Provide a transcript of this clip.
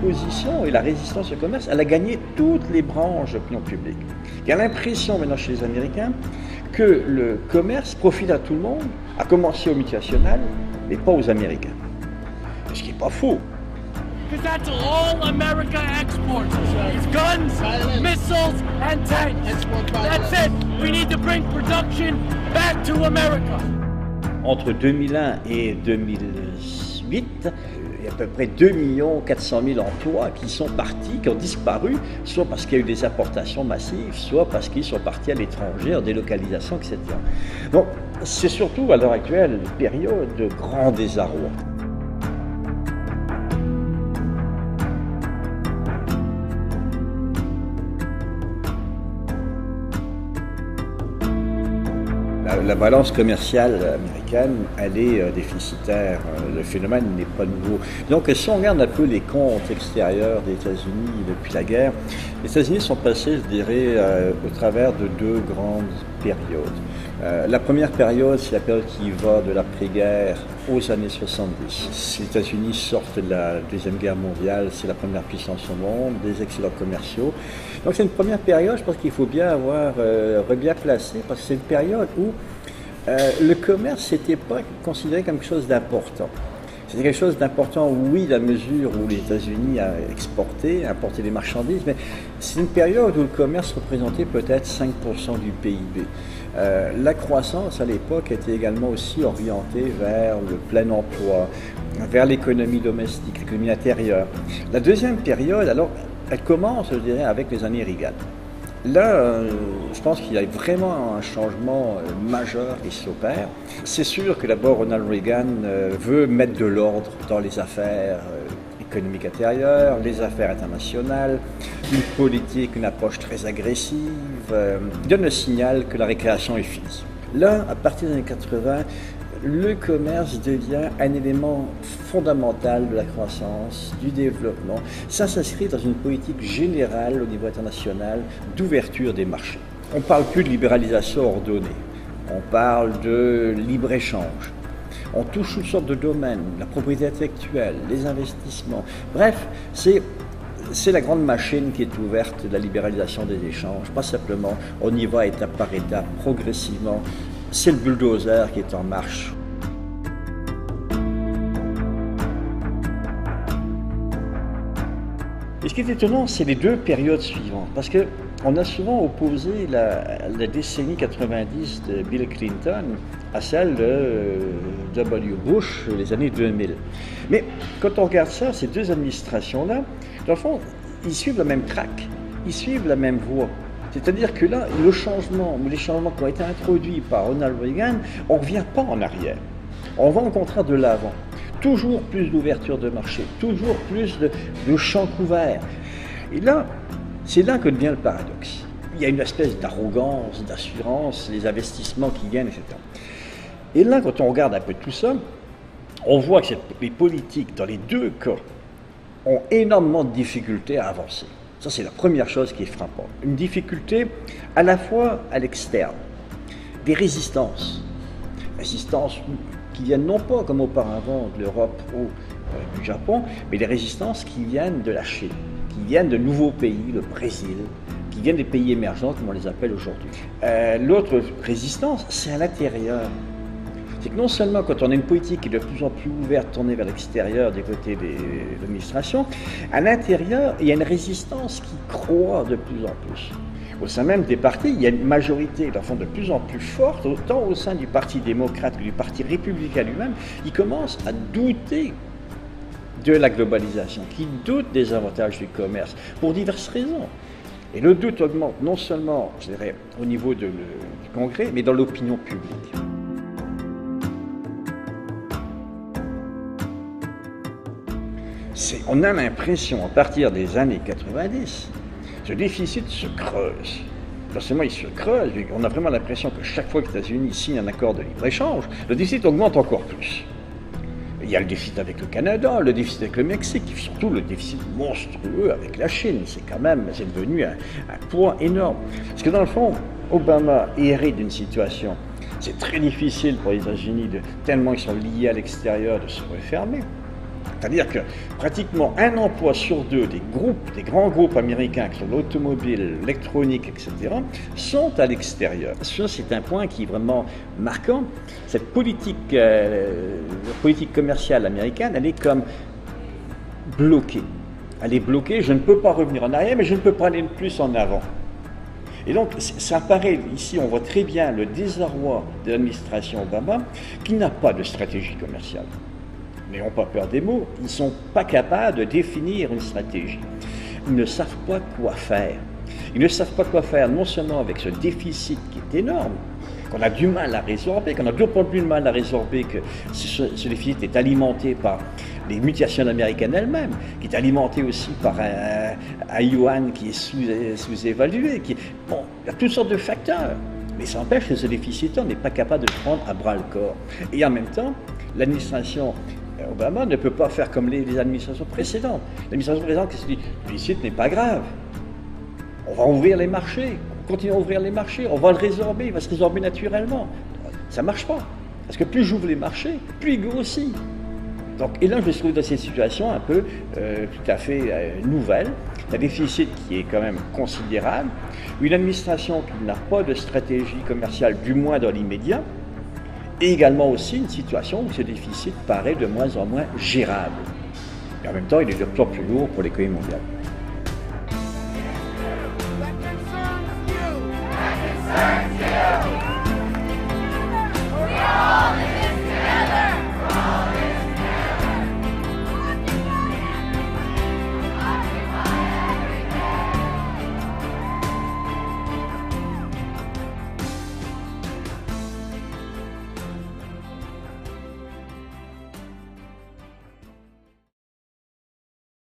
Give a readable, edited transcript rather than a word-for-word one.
l'opposition et la résistance au commerce, elle a gagné toutes les branches de l'opinion publique. Il y a l'impression maintenant chez les Américains que le commerce profite à tout le monde, à commencer aux multinationales, mais pas aux Américains. Ce qui n'est pas faux. Because that's all America exports. It's guns, missiles, and tanks. That's it. We need to bring production back to America. Entre 2001 et 2008, il y a à peu près 2 400 000 emplois qui sont partis, qui ont disparu, soit parce qu'il y a eu des importations massives, soit parce qu'ils sont partis à l'étranger en délocalisation, etc. Donc, c'est surtout à l'heure actuelle une période de grand désarroi. La balance commerciale américaine, elle est déficitaire. Le phénomène n'est pas nouveau. Donc, si on regarde un peu les comptes extérieurs des États-Unis depuis la guerre, les États-Unis sont passés, je dirais, au travers de 2 grandes périodes. La première période, c'est la période qui va de l'après-guerre aux années 70. Les États-Unis sortent de la Deuxième Guerre mondiale, c'est la première puissance au monde, des excédents commerciaux. Donc, c'est une première période, je pense qu'il faut bien avoir bien placé, parce que c'est une période où le commerce n'était pas considéré comme quelque chose d'important. C'était quelque chose d'important, oui, dans la mesure où les États-Unis a exporté, importé des marchandises, mais c'est une période où le commerce représentait peut-être 5% du PIB. La croissance, à l'époque, était également aussi orientée vers le plein emploi, vers l'économie domestique, l'économie intérieure. La deuxième période, alors, elle commence, je dirais, avec les années Reagan. Là, je pense qu'il y a vraiment un changement majeur qui s'opère. C'est sûr que d'abord Ronald Reagan veut mettre de l'ordre dans les affaires économiques intérieures, les affaires internationales, une politique, une approche très agressive, donne le signal que la récréation est finie. Là, à partir des années 80, le commerce devient un élément fondamental de la croissance, du développement. Ça s'inscrit dans une politique générale au niveau international d'ouverture des marchés. On ne parle plus de libéralisation ordonnée, on parle de libre-échange. On touche toutes sortes de domaines, la propriété intellectuelle, les investissements. Bref, c'est la grande machine qui est ouverte de la libéralisation des échanges. Pas simplement, on y va étape par étape, progressivement. C'est le bulldozer qui est en marche. Et ce qui est étonnant, c'est les 2 périodes suivantes, parce qu'on a souvent opposé la décennie 90 de Bill Clinton à celle de W. Bush, les années 2000. Mais quand on regarde ça, ces 2 administrations-là, dans le fond, ils suivent le même track, ils suivent la même voie. C'est-à-dire que là, les changements qui ont été introduits par Ronald Reagan, on ne revient pas en arrière. On va au contraire de l'avant. Toujours plus d'ouverture de marché, toujours plus de champs couverts. Et là, c'est là que devient le paradoxe. Il y a une espèce d'arrogance, d'assurance, les investissements qui viennent, etc. Et là, quand on regarde un peu tout ça, on voit que les politiques, dans les 2 cas, ont énormément de difficultés à avancer. Ça, c'est la première chose qui est frappante. Une difficulté à la fois à l'externe, des résistances. Résistances qui viennent non pas comme auparavant de l'Europe ou du Japon, mais des résistances qui viennent de la Chine, qui viennent de nouveaux pays, le Brésil, qui viennent des pays émergents, comme on les appelle aujourd'hui. L'autre résistance, c'est à l'intérieur. C'est que non seulement quand on a une politique qui est de plus en plus ouverte, tournée vers l'extérieur des côtés de l'administration, à l'intérieur, il y a une résistance qui croît de plus en plus. Au sein même des partis, il y a une majorité, de plus en plus forte, autant au sein du Parti démocrate que du Parti républicain lui-même, qui commence à douter de la globalisation, qui doute des avantages du commerce, pour diverses raisons. Et le doute augmente non seulement, je dirais, au niveau du Congrès, mais dans l'opinion publique. On a l'impression, à partir des années 90, ce déficit se creuse. Non seulement il se creuse, mais on a vraiment l'impression que chaque fois que les États-Unis signent un accord de libre-échange, le déficit augmente encore plus. Il y a le déficit avec le Canada, le déficit avec le Mexique, et surtout le déficit monstrueux avec la Chine. C'est devenu un poids énorme. Parce que dans le fond, Obama hérite d'une situation, c'est très difficile pour les États-Unis, tellement ils sont liés à l'extérieur, de se refermer. C'est-à-dire que pratiquement un emploi sur deux des grands groupes américains qui sont l'automobile, l'électronique, etc., sont à l'extérieur. Ça, c'est un point qui est vraiment marquant. Cette politique commerciale américaine, elle est comme bloquée. Elle est bloquée, je ne peux pas revenir en arrière, mais je ne peux pas aller plus en avant. Et donc, ça paraît, ici, on voit très bien le désarroi de l'administration Obama, qui n'a pas de stratégie commerciale. N'ayons pas peur des mots, ils ne sont pas capables de définir une stratégie. Ils ne savent pas quoi faire. Ils ne savent pas quoi faire, non seulement avec ce déficit qui est énorme, qu'on a du mal à résorber, qu'on a d'autant plus de mal à résorber que ce déficit est alimenté par les mutations américaines elles-mêmes, qui est alimenté aussi par un yuan qui est sous-évalué. Bon, il y a toutes sortes de facteurs, mais ça empêche que ce déficit-là n'est pas capable de le prendre à bras-le-corps. Et en même temps, l'administration Obama ne peut pas faire comme les administrations précédentes. L'administration précédente qui se dit « le déficit n'est pas grave, on va ouvrir les marchés, continuons à ouvrir les marchés, on va le résorber, il va se résorber naturellement. » Ça ne marche pas, parce que plus j'ouvre les marchés, plus il grossit. Donc, et là, je me trouve dans cette situation un peu tout à fait nouvelle, un déficit qui est quand même considérable, une administration qui n'a pas de stratégie commerciale, du moins dans l'immédiat, et également aussi une situation où ce déficit paraît de moins en moins gérable. Et en même temps, il est de plus en plus lourd pour l'économie mondiale.